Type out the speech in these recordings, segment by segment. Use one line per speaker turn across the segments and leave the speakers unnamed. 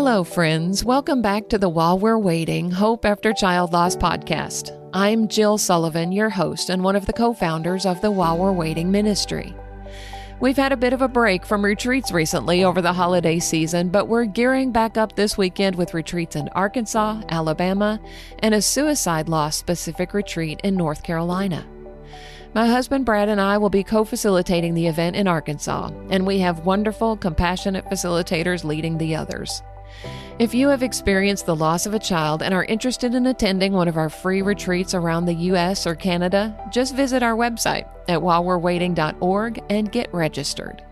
Hello, friends. Welcome back to the While We're Waiting Hope After Child Loss podcast. I'm Jill Sullivan, your host and one of the co-founders of the While We're Waiting ministry. We've had a bit of a break from retreats recently over the holiday season, but we're gearing back up this weekend with retreats in Arkansas, Alabama, and a suicide loss-specific retreat in North Carolina. My husband Brad and I will be co-facilitating the event in Arkansas, and we have wonderful, compassionate facilitators leading the others. If you have experienced the loss of a child and are interested in attending one of our free retreats around the U.S. or Canada, just visit our website at whilewe'rewaiting.org and get registered.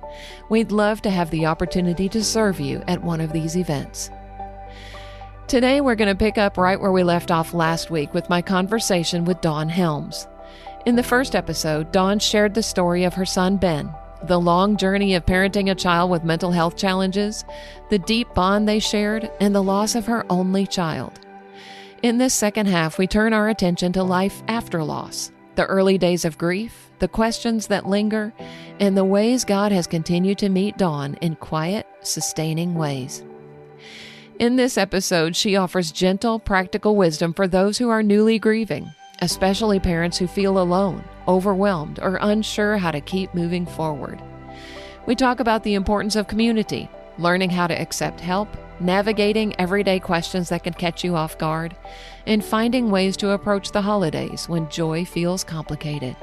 We'd love to have the opportunity to serve you at one of these events. Today, we're going to pick up right where we left off last week with my conversation with Dawn Helms. In the first episode, Dawn shared the story of her son, Ben, the long journey of parenting a child with mental health challenges, the deep bond they shared, and the loss of her only child. In this second half, we turn our attention to life after loss, the early days of grief, the questions that linger, and the ways God has continued to meet Dawn in quiet, sustaining ways. In this episode, she offers gentle, practical wisdom for those who are newly grieving, especially parents who feel alone, overwhelmed, or unsure how to keep moving forward. We talk about the importance of community, learning how to accept help, navigating everyday questions that can catch you off guard, and finding ways to approach the holidays when joy feels complicated.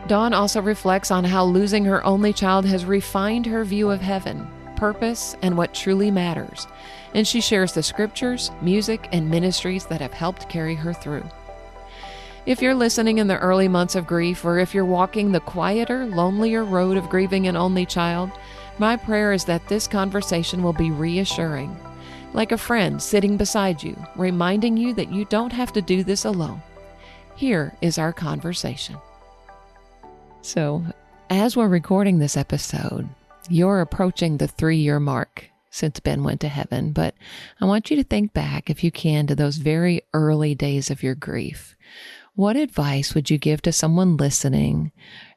Dawn also reflects on how losing her only child has refined her view of heaven, purpose, and what truly matters, and she shares the scriptures, music, and ministries that have helped carry her through. If you're listening in the early months of grief, or if you're walking the quieter, lonelier road of grieving an only child, my prayer is that this conversation will be reassuring, like a friend sitting beside you, reminding you that you don't have to do this alone. Here is our conversation. So, as we're recording this episode, you're approaching the 3-year mark since Ben went to heaven, but I want you to think back, if you can, to those very early days of your grief. What advice would you give to someone listening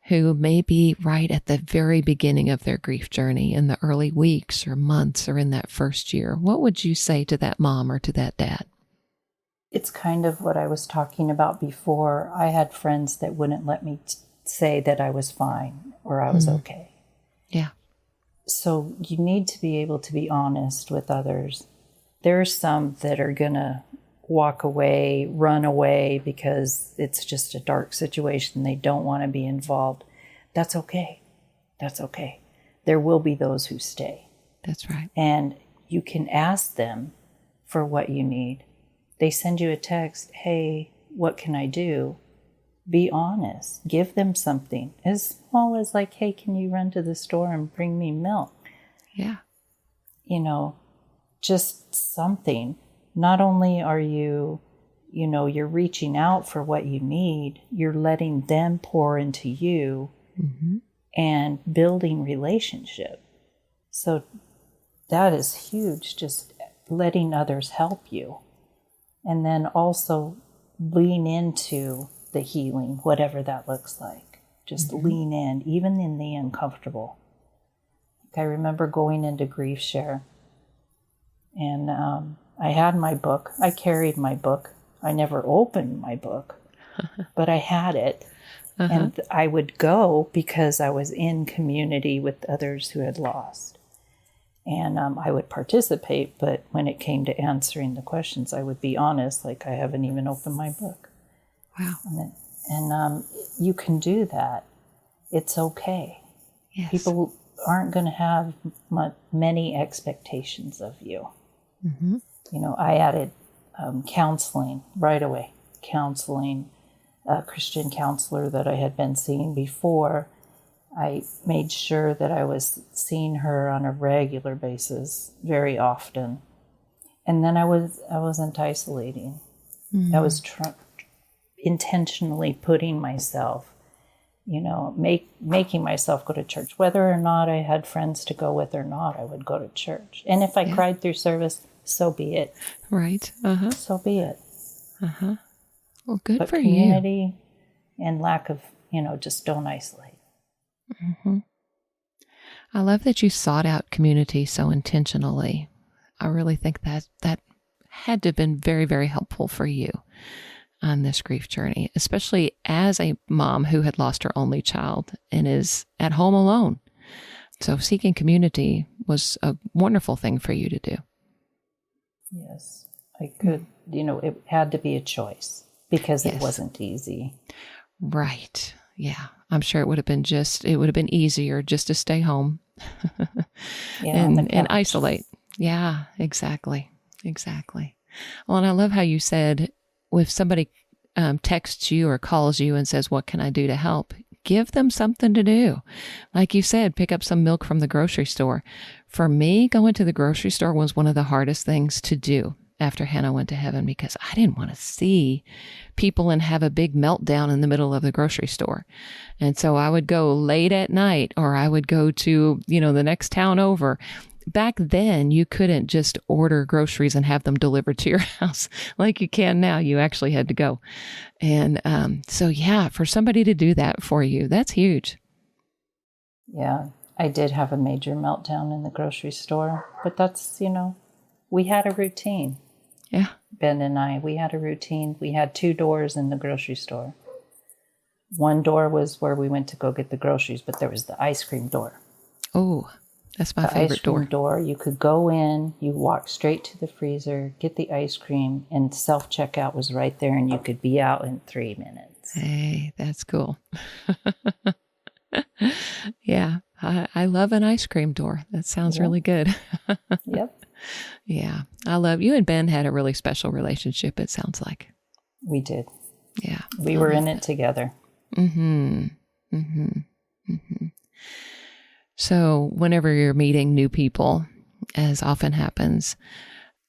who may be right at the very beginning of their grief journey, in the early weeks or months or in that first year? What would you say to that mom or to that dad?
It's kind of what I was talking about before. I had friends that wouldn't let me say that I was fine or I was okay.
Yeah.
So you need to be able to be honest with others. There are some that are going to walk away, run away because it's just a dark situation. They don't want to be involved. That's okay. That's okay. There will be those who stay.
That's right.
And you can ask them for what you need. They send you a text, hey, what can I do? Be honest. Give them something. As small as like, hey, can you run to the store and bring me milk?
Yeah.
Just something. Not only are you're reaching out for what you need, you're letting them pour into you and building relationship. So that is huge, just letting others help you. And then also lean into the healing, whatever that looks like. Just lean in, even in the uncomfortable. I remember going into Grief Share, and I had my book. I carried my book. I never opened my book, but I had it. And I would go because I was in community with others who had lost. And I would participate, but when it came to answering the questions, I would be honest, like I haven't even opened my book.
Wow.
And you can do that. It's okay.
Yes.
People aren't going to have many expectations of you. I added counseling right away. Counseling, a Christian counselor that I had been seeing before. I made sure that I was seeing her on a regular basis, very often. And then I wasn't isolating. I was intentionally putting myself, making myself go to church. Whether or not I had friends to go with or not, I would go to church. And if I cried through service, so be it.
Right.
So be it.
Well, good
but
for you.
Community and lack of, just don't isolate.
I love that you sought out community so intentionally. I really think that had to have been very, very helpful for you on this grief journey, especially as a mom who had lost her only child and is at home alone. So seeking community was a wonderful thing for you to do.
Yes, I could, it had to be a choice because
Yes.
It wasn't easy.
Right. Yeah. I'm sure it would have been easier just to stay home and isolate. Yeah, exactly. Exactly. Well, and I love how you said if somebody texts you or calls you and says, what can I do to help? Give them something to do. Like you said, pick up some milk from the grocery store. For me, going to the grocery store was one of the hardest things to do after Hannah went to heaven because I didn't want to see people and have a big meltdown in the middle of the grocery store. And so I would go late at night or I would go to, the next town over. Back then, you couldn't just order groceries and have them delivered to your house like you can now. You actually had to go. And so, yeah, for somebody to do that for you, that's huge.
Yeah, I did have a major meltdown in the grocery store, but that's, we had a routine.
Yeah.
Ben and I, we had a routine. We had 2 doors in the grocery store. One door was where we went to go get the groceries, but there was the ice cream door.
Oh, that's my favorite
ice cream door. You could go in, you walk straight to the freezer, get the ice cream, and self-checkout was right there, and you could be out in 3 minutes.
Hey, that's cool. Yeah, I love an ice cream door. That sounds really good.
Yep.
Yeah, I love you and Ben had a really special relationship, it sounds like.
We did.
Yeah.
We were in it together.
Mm-hmm. Mm-hmm. Mm-hmm. So whenever you're meeting new people, as often happens,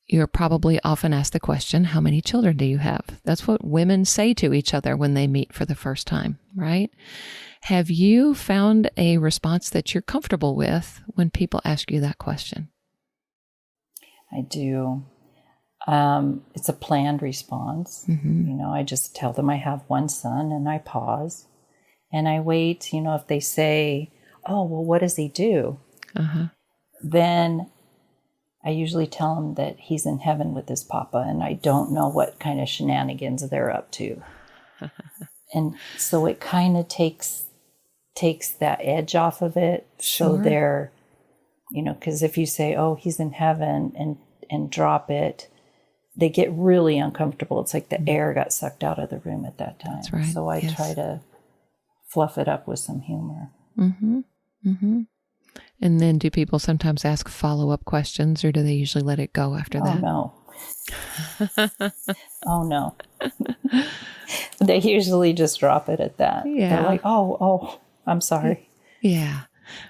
you're probably often asked the question, how many children do you have? That's what women say to each other when they meet for the first time, right? Have you found a response that you're comfortable with when people ask you that question?
I do. It's a planned response.
Mm-hmm.
I just tell them I have 1 son and I pause and I wait. If they say, oh, well, what does he do?
Uh-huh.
Then I usually tell them that he's in heaven with his papa and I don't know what kind of shenanigans they're up to. And so it kind of takes that edge off of it.
Sure.
So they're, because if you say, oh, he's in heaven and drop it, they get really uncomfortable. It's like the air got sucked out of the room at that time.
That's right.
So I try to fluff it up with some humor.
Mm-hmm. Mm-hmm. And then do people sometimes ask follow-up questions or do they usually let it go after that?
No. Oh, no. They usually just drop it at that.
Yeah.
They're like, oh, I'm sorry.
Yeah.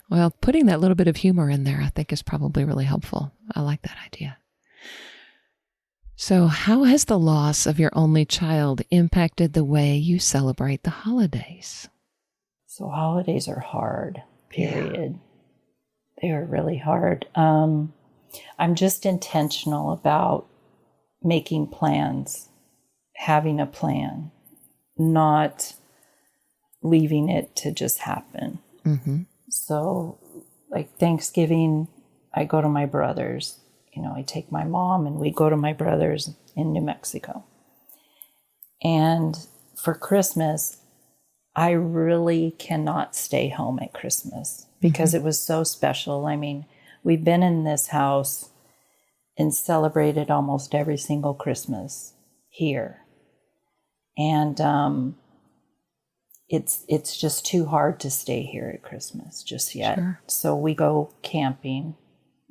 Well, putting that little bit of humor in there, I think, is probably really helpful. I like that idea. So how has the loss of your only child impacted the way you celebrate the holidays?
So holidays are hard, period. Yeah. They are really hard. I'm just intentional about making plans, having a plan, not leaving it to just happen. Mm-hmm. So like Thanksgiving, I go to my brother's. I take my mom and we go to my brother's in New Mexico. And for Christmas, I really cannot stay home at Christmas because it was so special. I mean, we've been in this house and celebrated almost every single Christmas here. And it's just too hard to stay here at Christmas just yet. Sure. So we go camping.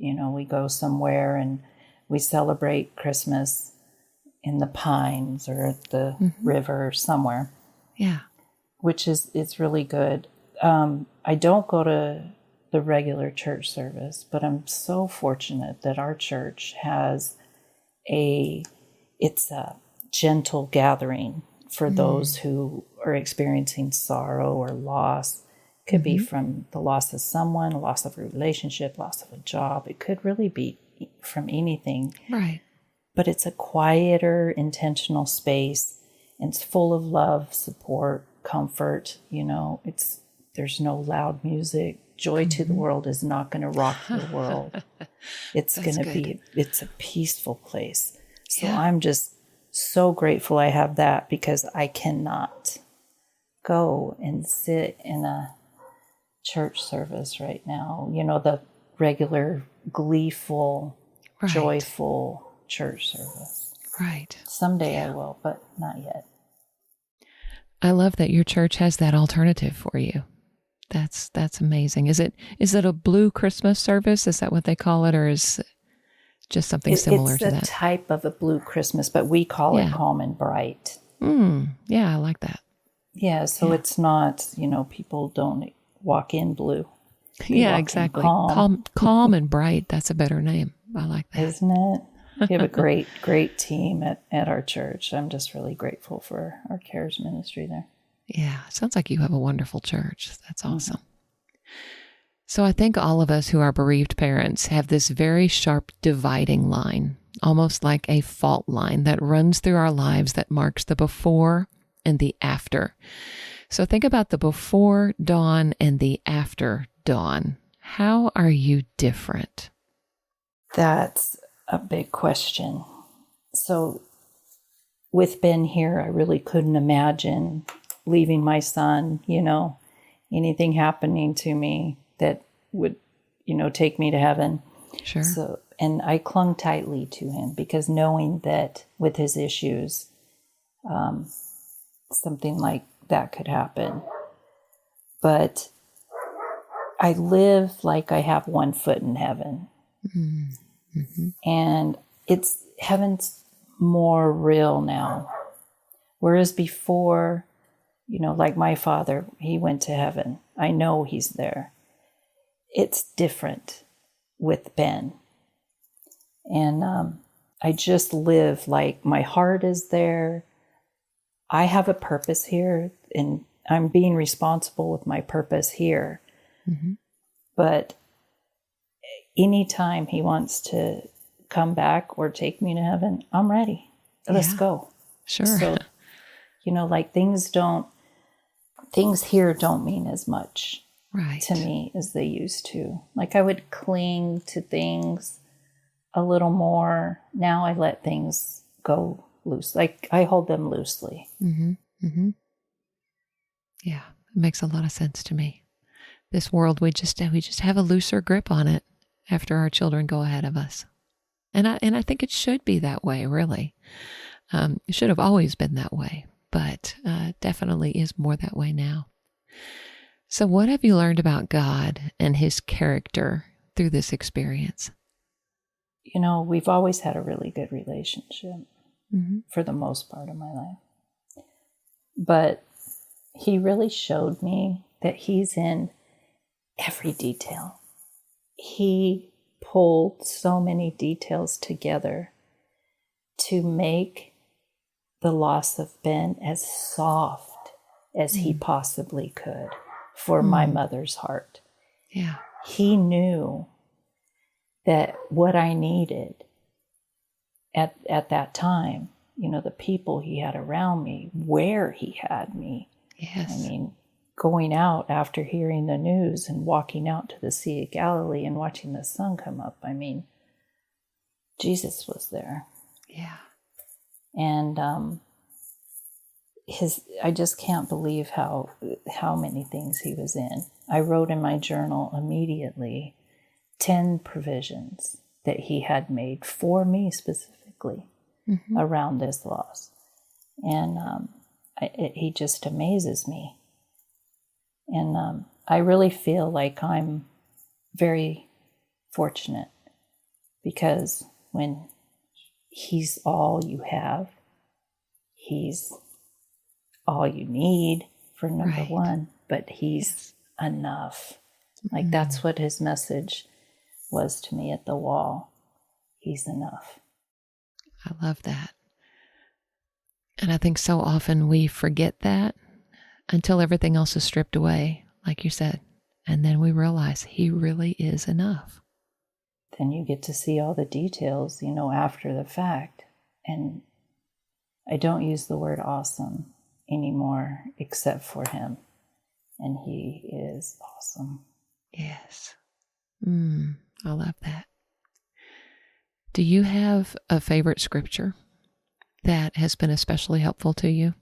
We go somewhere and we celebrate Christmas in the pines or at the river or somewhere.
Yeah.
Which it's really good. I don't go to the regular church service, but I'm so fortunate that our church has it's a gentle gathering for those who are experiencing sorrow or loss. Could be from the loss of someone, loss of a relationship, loss of a job. It could really be from anything.
Right.
But it's a quieter, intentional space. And it's full of love, support, comfort. There's no loud music, Joy to the world is not going to rock your world. It's going to be, it's a peaceful place. So I'm just so grateful I have that, because I cannot go and sit in a church service right now. You know, the regular, gleeful, joyful church service.
Right.
Someday I will, but not yet.
I love that your church has that alternative for you. That's amazing. Is it a blue Christmas service? Is that what they call it, or is it just something similar to that?
It's a type of a blue Christmas, but we call it calm and bright.
Yeah, I like that.
Yeah, so it's not, you know, people don't walk in blue.
Yeah, exactly. Calm and bright. That's a better name. I like that.
Isn't it? We have a great team at our church. I'm just really grateful for our cares ministry there.
Yeah, sounds like you have a wonderful church. That's awesome. So I think all of us who are bereaved parents have this very sharp dividing line, almost like a fault line that runs through our lives that marks the before and the after. So think about the before Dawn and the after Dawn. How are you different?
That's a big question. So with Ben here, I really couldn't imagine leaving my son, you know, anything happening to me that would, you know, take me to heaven.
Sure.
So, and I clung tightly to him, because knowing that with his issues, something like that could happen. But I live like I have one foot in heaven. Mm-hmm. And heaven's more real now. Whereas before, you know, like my father, he went to heaven. I know he's there. It's different with Ben. And I just live like my heart is there. I have a purpose here, and I'm being responsible with my purpose here. Mm-hmm. But anytime he wants to come back or take me to heaven, I'm ready. Let's go.
Sure.
So, you know, like things here don't mean as much to me as they used to. Like I would cling to things a little more. Now I let things go loose. Like I hold them loosely.
Mm-hmm. Mm-hmm. Yeah, it makes a lot of sense to me. This world, we just have a looser grip on it after our children go ahead of us. And I think it should be that way, really. It should have always been that way, but definitely is more that way now. So what have you learned about God and his character through this experience?
You know, we've always had a really good relationship for the most part of my life. But he really showed me that he's in every detail. He pulled so many details together to make the loss of Ben as soft as he possibly could for my mother's heart.
Yeah.
He knew that what I needed at that time, you know, the people he had around me, where he had me.
Yes.
I mean, going out after hearing the news and walking out to the Sea of Galilee and watching the sun come up. I mean, Jesus was there.
Yeah.
And I just can't believe how many things he was in. I wrote in my journal immediately 10 provisions that he had made for me specifically around this loss. And he just amazes me. And I really feel like I'm very fortunate, because when he's all you have, he's all you need for number one, but he's enough. Like that's what his message was to me at the wall. He's enough.
I love that. And I think so often we forget that until everything else is stripped away, like you said. And then we realize he really is enough.
Then you get to see all the details, you know, after the fact. And I don't use the word awesome anymore except for him. And he is awesome.
Yes. I love that. Do you have a favorite scripture that has been especially helpful to you?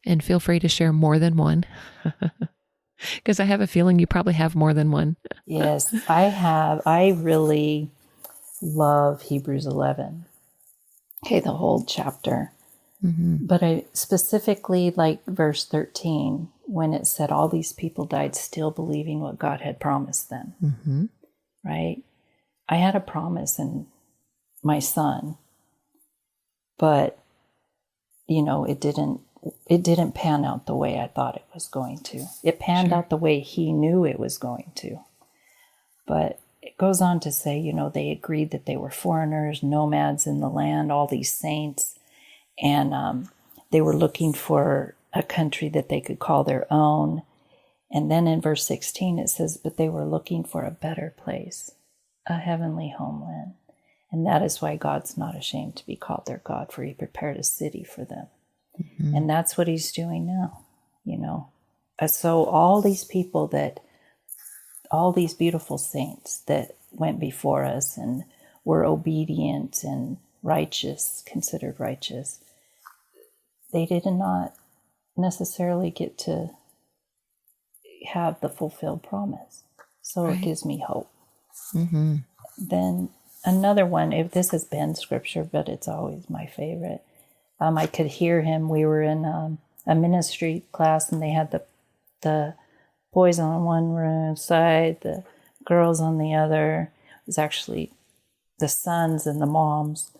And feel free to share more than one, because I have a feeling you probably have more than one.
Yes, I have. I really love Hebrews 11. Okay, the whole chapter. But I specifically like verse 13 when it said all these people died still believing what God had promised them. Right? I had a promise in my son, but it didn't pan out the way I thought it was going to. It panned out the way he knew it was going to. But it goes on to say, they agreed that they were foreigners, nomads in the land, all these saints, and they were looking for a country that they could call their own. And then in verse 16 it says, but they were looking for a better place, a heavenly homeland. And that is why God's not ashamed to be called their God, for he prepared a city for them. And that's what he's doing now, So all these people all these beautiful saints that went before us and were obedient and righteous, considered righteous, they did not necessarily get to have the fulfilled promise. So It gives me hope. Then another one, if this has been scripture, but it's always my favorite. I could hear him. We were in a ministry class, and they had the boys on one side, the girls on the other. It was actually the sons and the moms.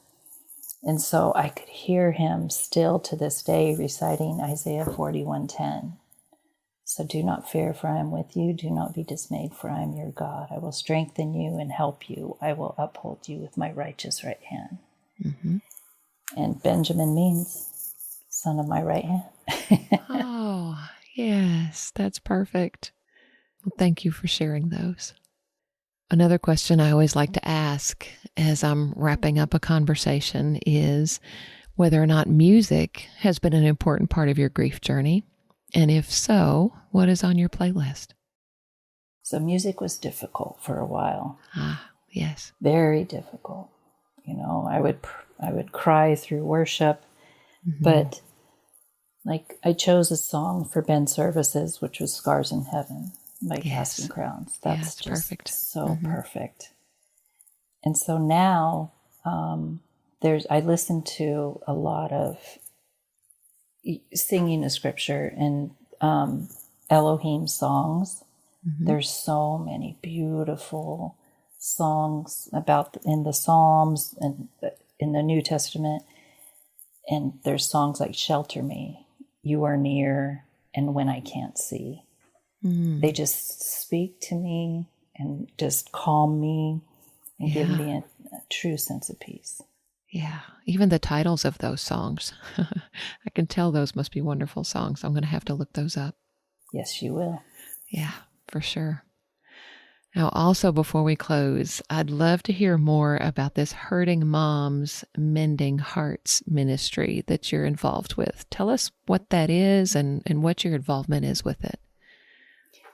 And so I could hear him still to this day reciting Isaiah 41:10. So do not fear, for I am with you. Do not be dismayed, for I am your God. I will strengthen you and help you. I will uphold you with my righteous right hand. And Benjamin means son of my right hand.
Oh, yes, that's perfect. Well, thank you for sharing those. Another question I always like to ask as I'm wrapping up a conversation is whether or not music has been an important part of your grief journey. And if so, what is on your playlist?
So music was difficult for a while.
Yes.
Very difficult. I would cry through worship, but like I chose a song for Ben's services, which was Scars in Heaven by Casting Crowns. That's just
perfect.
So perfect. And so now I listen to a lot of singing the scripture and Elohim songs. There's so many beautiful songs in the Psalms and in the New Testament. And there's songs like Shelter Me, You Are Near, and When I Can't See. They just speak to me and just calm me and give me a true sense of peace.
Yeah, even the titles of those songs. I can tell those must be wonderful songs. I'm going to have to look those up.
Yes, you will.
Yeah, for sure. Now, also before we close, I'd love to hear more about this Hurting Moms Mending Hearts ministry that you're involved with. Tell us what that is and what your involvement is with it.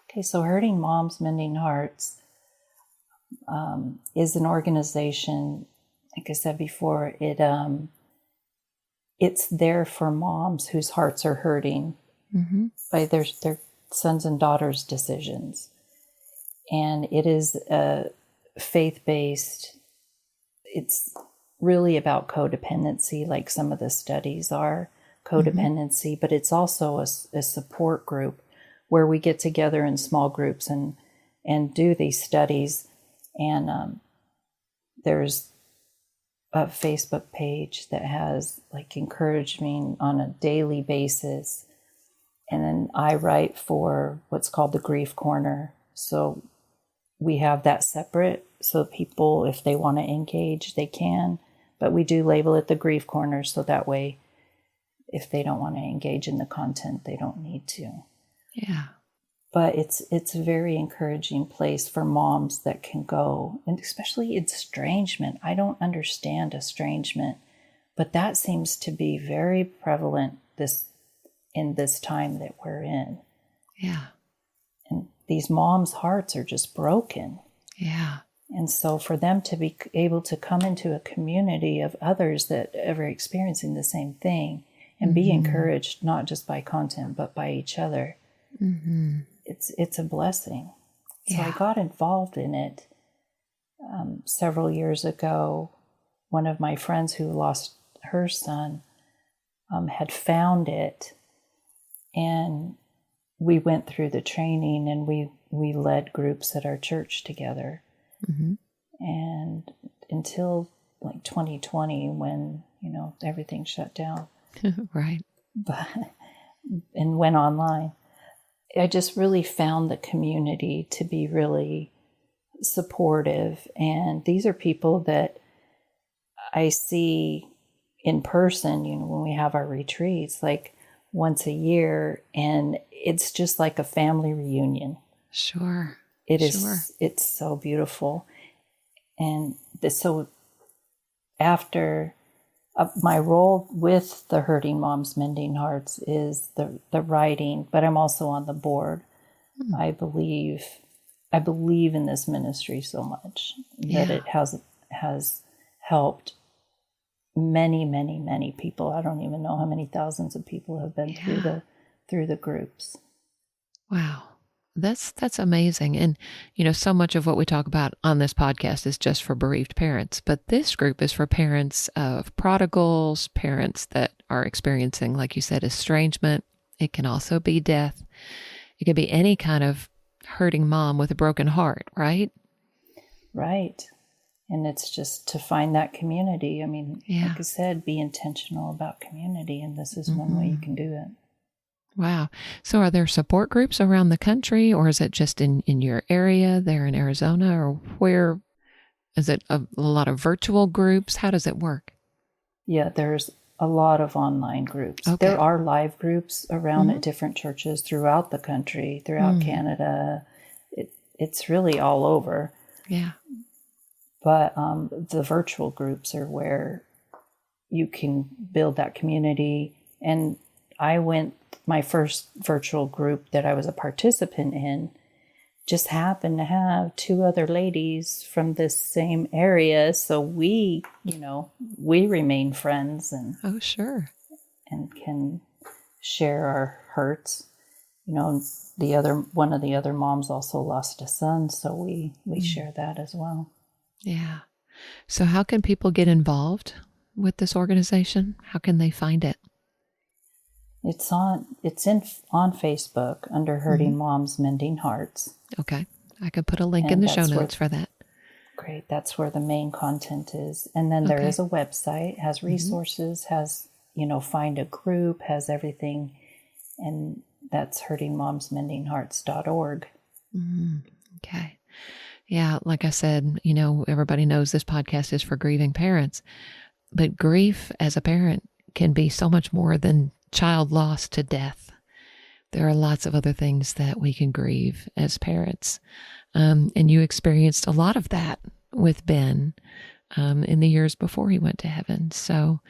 Okay, so Hurting Moms Mending Hearts is an organization. Like I said before, it's there for moms whose hearts are hurting by their sons and daughters' decisions. And it is faith-based. It's really about codependency, like some of the studies are codependency, but it's also a support group where we get together in small groups and do these studies. And there's a Facebook page that has like encouragement on a daily basis. And then I write for what's called the Grief Corner. So we have that separate. So people, if they want to engage, they can. But we do label it the Grief Corner. So that way, if they don't want to engage in the content, they don't need to.
Yeah.
But it's a very encouraging place for moms that can go, and especially estrangement. I don't understand estrangement, but that seems to be very prevalent in this time that we're in.
Yeah.
And these moms' hearts are just broken.
Yeah.
And so for them to be able to come into a community of others that are experiencing the same thing and be encouraged, not just by content, but by each other, it's a blessing. So I got involved in it several years ago. One of my friends who lost her son had found it, and we went through the training, and we led groups at our church together. And until like 2020, when, everything shut down.
Right.
And went online. I just really found the community to be really supportive. And these are people that I see in person, when we have our retreats, like once a year, and it's just like a family reunion.
Sure.
It is. It's so beautiful. And so after my role with the Hurting Moms Mending Hearts is the writing, but I'm also on the board. I believe in this ministry so much that it has helped many, many, many people. I don't even know how many thousands of people have been through the groups.
Wow. That's amazing. And, so much of what we talk about on this podcast is just for bereaved parents, but this group is for parents of prodigals, parents that are experiencing, like you said, estrangement. It can also be death. It could be any kind of hurting mom with a broken heart, right?
Right. And it's just to find that community. I mean, like I said, be intentional about community, and this is one way you can do it.
Wow. So are there support groups around the country, or is it just in your area there in Arizona, or where? Is it a lot of virtual groups? How does it work?
Yeah, there's a lot of online groups. Okay. There are live groups around at different churches throughout the country, throughout Canada. It's really all over.
Yeah.
But the virtual groups are where you can build that community. And my first virtual group that I was a participant in just happened to have two other ladies from this same area. So we remain friends and
oh, sure,
and can share our hurts. One of the other moms also lost a son, so we share that as well.
Yeah. So how can people get involved with this organization? How can they find it?
It's on Facebook under Hurting Moms Mending Hearts.
Okay. I could put a link in the show notes for that.
Great. That's where the main content is. And then there is a website, has resources, has, find a group, has everything. And that's hurtingmomsmendinghearts.org.
Okay. Yeah. Like I said, everybody knows this podcast is for grieving parents, but grief as a parent can be so much more than child lost to death. There are lots of other things that we can grieve as parents. And you experienced a lot of that with Ben in the years before he went to heaven. So,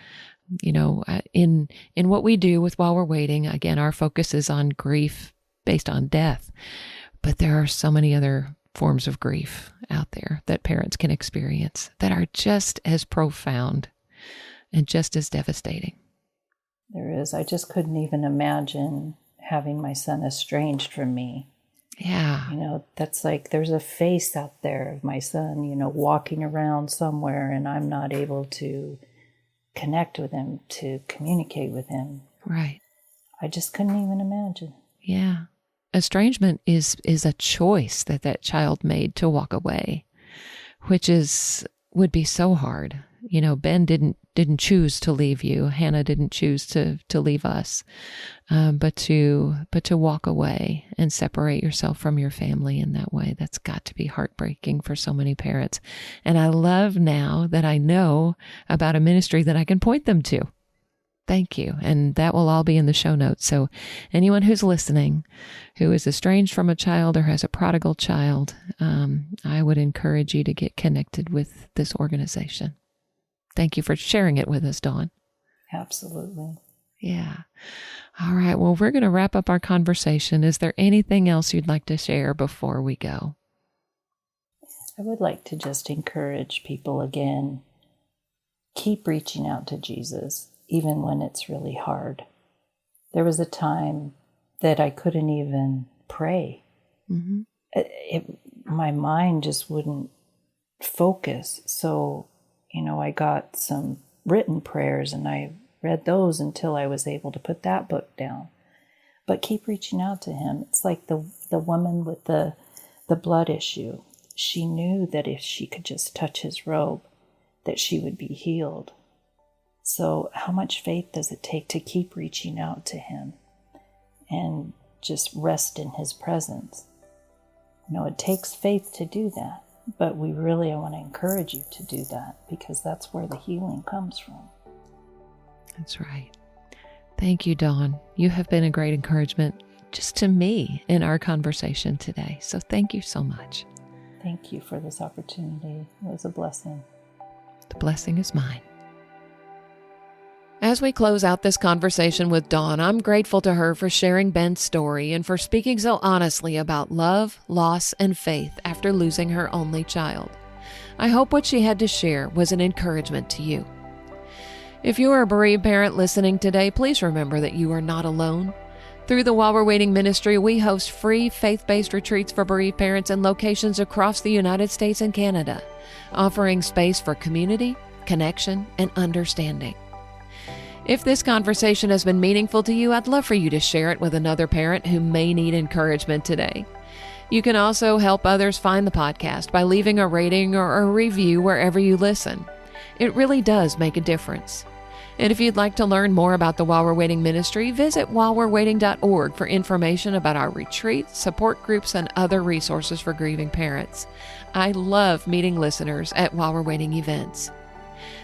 in what we do with While We're Waiting, again, our focus is on grief based on death. But there are so many other forms of grief out there that parents can experience that are just as profound and just as devastating.
There is. I just couldn't even imagine having my son estranged from me.
Yeah.
That's like there's a face out there of my son, walking around somewhere, and I'm not able to connect with him, to communicate with him.
Right.
I just couldn't even imagine.
Yeah. Estrangement is a choice that child made to walk away, which would be so hard. Ben didn't choose to leave you. Hannah didn't choose to leave us, but to walk away and separate yourself from your family in that way. That's got to be heartbreaking for so many parents. And I love now that I know about a ministry that I can point them to. Thank you. And that will all be in the show notes. So anyone who's listening, who is estranged from a child or has a prodigal child, I would encourage you to get connected with this organization. Thank you for sharing it with us, Dawn.
Absolutely.
Yeah. All right. Well, we're going to wrap up our conversation. Is there anything else you'd like to share before we go?
I would like to just encourage people again, keep reaching out to Jesus, even when it's really hard. There was a time that I couldn't even pray. Mm-hmm. My mind just wouldn't focus. So, I got some written prayers and I read those until I was able to put that book down. But keep reaching out to him. It's like the woman with the blood issue. She knew that if she could just touch his robe, that she would be healed. So how much faith does it take to keep reaching out to him and just rest in his presence? It takes faith to do that, but I want to encourage you to do that, because that's where the healing comes from.
That's right. Thank you, Dawn. You have been a great encouragement just to me in our conversation today. So thank you so much.
Thank you for this opportunity. It was a blessing.
The blessing is mine. As we close out this conversation with Dawn, I'm grateful to her for sharing Ben's story and for speaking so honestly about love, loss, and faith after losing her only child. I hope what she had to share was an encouragement to you. If you are a bereaved parent listening today, please remember that you are not alone. Through the While We're Waiting ministry, we host free faith-based retreats for bereaved parents in locations across the United States and Canada, offering space for community, connection, and understanding. If this conversation has been meaningful to you, I'd love for you to share it with another parent who may need encouragement today. You can also help others find the podcast by leaving a rating or a review wherever you listen. It really does make a difference. And if you'd like to learn more about the While We're Waiting ministry, visit whilewe'rewaiting.org for information about our retreats, support groups, and other resources for grieving parents. I love meeting listeners at While We're Waiting events.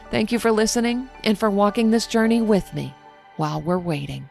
Thank you for listening and for walking this journey with me while we're waiting.